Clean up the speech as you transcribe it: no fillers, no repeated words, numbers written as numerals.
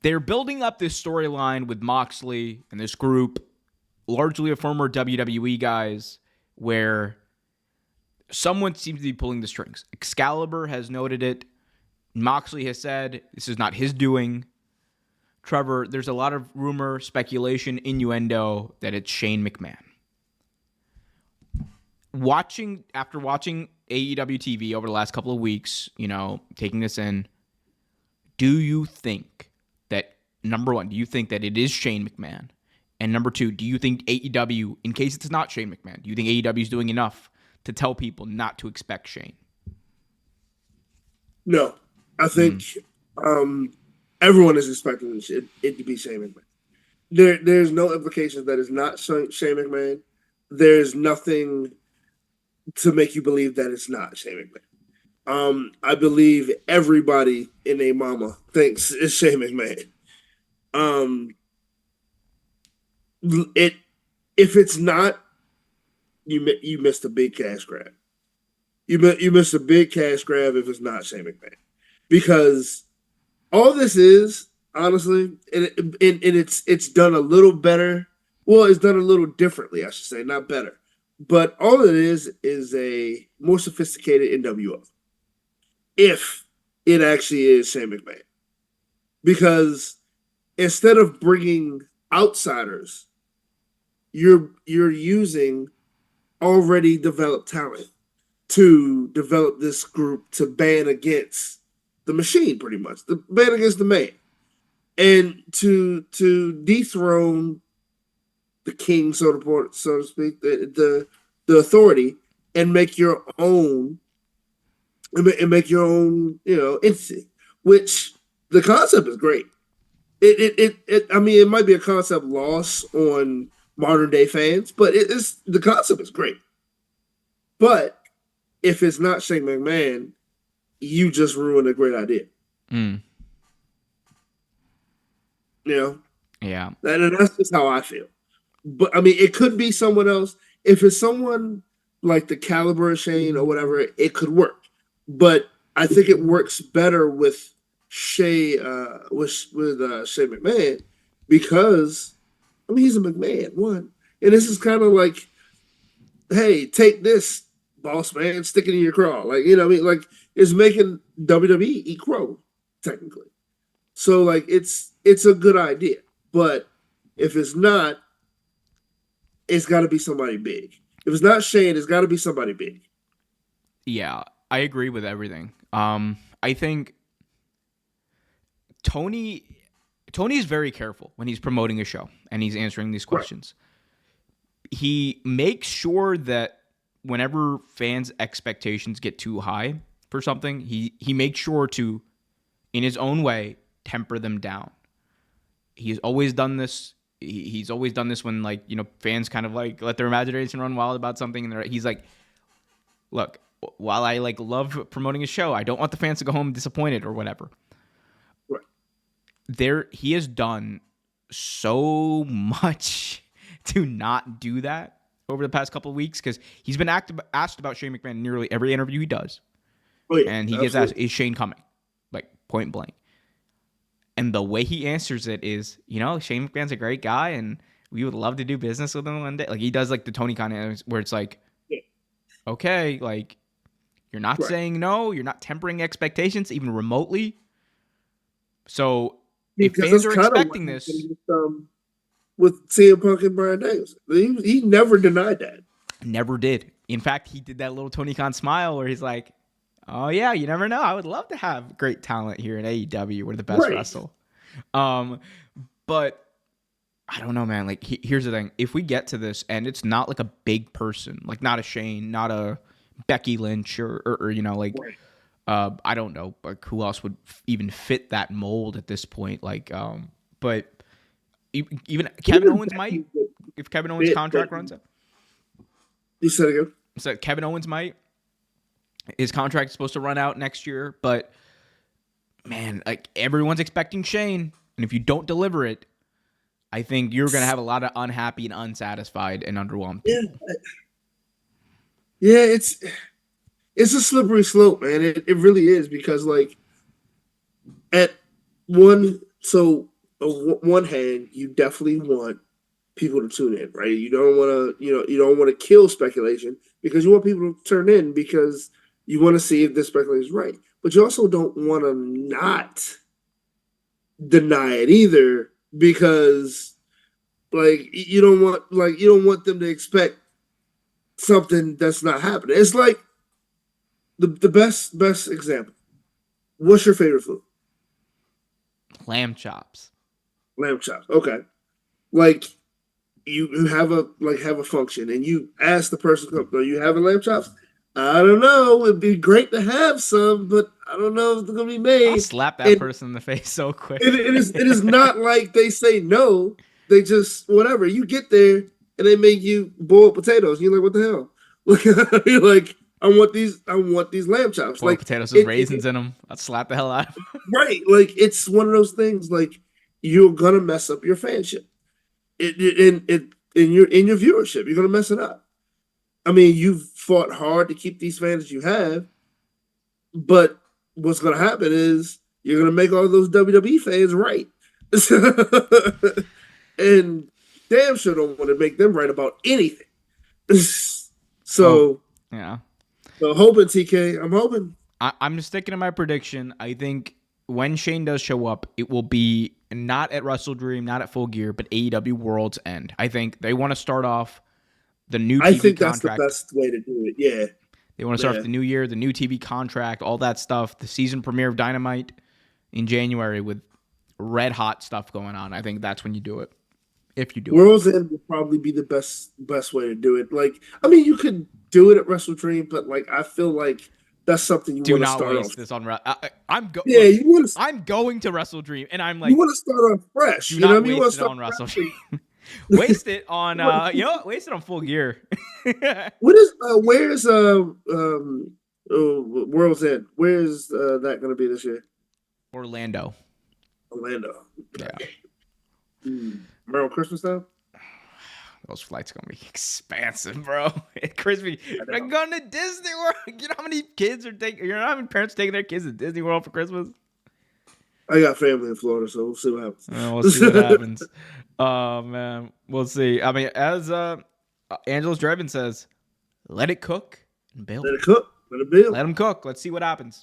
they're building up this storyline with Moxley and this group, largely of former WWE guys, where someone seems to be pulling the strings. Excalibur has noted it. Moxley has said this is not his doing. Trevor, there's a lot of rumor, speculation, innuendo that it's Shane McMahon. After watching AEW TV over the last couple of weeks, taking this in, do you think that, number one, do you think that it is Shane McMahon? And number two, do you think AEW, in case it's not Shane McMahon, do you think AEW is doing enough to tell people not to expect Shane? No. I think everyone is expecting it to be Shane McMahon. There's no implication that it's not Shane McMahon. There's nothing to make you believe that it's not Shane McMahon. I believe everybody in their mama thinks it's Shane McMahon. If it's not, you missed a big cash grab. You missed a big cash grab if it's not Shane McMahon, because all this is, honestly, and it's done a little better. Well, it's done a little differently, I should say, not better. But all it is a more sophisticated NWO. If it actually is Shane McMahon. Because instead of bringing outsiders, you're using already developed talent to develop this group to ban against the machine, pretty much. The ban against the man. And to dethrone the king, so to speak, the authority, and make your own entity. Which the concept is great. It might be a concept loss on modern day fans, but the concept is great. But if it's not Shane McMahon, you just ruined a great idea. Yeah. And that's just how I feel. But I mean, it could be someone else. If it's someone like the caliber of Shane or whatever, it could work. But I think it works better with Shane McMahon, because he's a McMahon one, and this is kind of like, hey, take this, boss man, stick it in your craw, like it's making WWE eat crow, technically. So it's a good idea, but if it's not, it's got to be somebody big. If it's not Shane, it's got to be somebody big. Yeah, I agree with everything. I think Tony is very careful when he's promoting a show and he's answering these questions. Right. He makes sure that whenever fans' expectations get too high for something, he makes sure to, in his own way, temper them down. He's always done this. He's always done this when fans kind of let their imagination run wild about something, and he's like, look, while I love promoting a show, I don't want the fans to go home disappointed or whatever. Right. He has done so much to not do that over the past couple of weeks, because he's been asked about Shane McMahon in nearly every interview he does. Oh, yeah, and he gets asked, is Shane coming? Point blank. And the way he answers it is, Shane McMahon's a great guy and we would love to do business with him one day. He does the Tony Khan, where it's okay, you're not saying no, you're not tempering expectations even remotely. So if fans are expecting this, with CM Punk and Bryan Danielson, he never denied that. Never did. In fact, he did that little Tony Khan smile where he's like, oh yeah, you never know. I would love to have great talent here in AEW. We're the best wrestle. But I don't know, man. Here's the thing. If we get to this and it's not a big person, not a Shane, not a Becky Lynch or I don't know, who else would even fit that mold at this point? But even Kevin Owens might, if Kevin Owens' contract runs out. You said it again. So Kevin Owens might. His contract is supposed to run out next year, but man, everyone's expecting Shane, and if you don't deliver it, I think you're gonna have a lot of unhappy and unsatisfied and underwhelmed people. Yeah, it's a slippery slope, man. It really is, because at one, so on one hand, you definitely want people to tune in, right? You don't want to, you don't want to kill speculation because you want people to turn in because you want to see if this speculation is right. But you also don't want to not deny it either because you don't want them to expect something that's not happening. It's like the best example. What's your favorite food? Lamb chops. Lamb chops. Okay. Like you have a function and you ask the person, "Are you having lamb chops?" I don't know. It'd be great to have some, but I don't know if they're gonna be I'll made. slap that And person in the face so quick. it is not like they say no. They just whatever. You get there and they make you boiled potatoes. You're like, what the hell? You're like, I want these lamb chops. Boiled Like potatoes with raisins in them. I'll slap the hell out of them. right. Like it's one of those things. Like you're gonna mess up your fanship. In your viewership, you're gonna mess it up. I mean, you've fought hard to keep these fans you have, but what's gonna happen is you're gonna make all those WWE fans right, and damn sure don't want to make them right about anything. Oh, so, yeah. so hoping TK, I'm hoping. I'm just sticking to my prediction. I think when Shane does show up, it will be not at Wrestle Dream, not at Full Gear, but AEW World's End. I think they want to start off the new I TV think that's the contract. best way to do it. Yeah, They want to start off the new year, the new TV contract, all that stuff, the season premiere of Dynamite in January with red hot stuff going on. I think that's when you do it. If you do it. World's End would probably be the best way to do it. Like, I mean, you could do it at Wrestle Dream, but like, I feel like that's something you Do want to not start waste off. this on. Yeah, you want to. I'm going to Wrestle Dream, and I'm You like, want to start off fresh. do You know not what I mean? You want waste to it start on Wrestle fresh. Dream. Waste it on waste it on Full Gear. What is where's World's End? Where's that going to be this year? Orlando. Orlando. Yeah. Around Christmas time. Those flights gonna be expensive, bro. Crispy, like going to Disney World. You know how many kids are taking? You know how many parents are taking their kids to Disney World for Christmas? I got family in Florida, so we'll see what happens. We'll see what happens. Oh man, we'll see. I mean, as Angelos Draven says, let it cook and build. Let it cook. Let it build. Let them cook. Let's see what happens.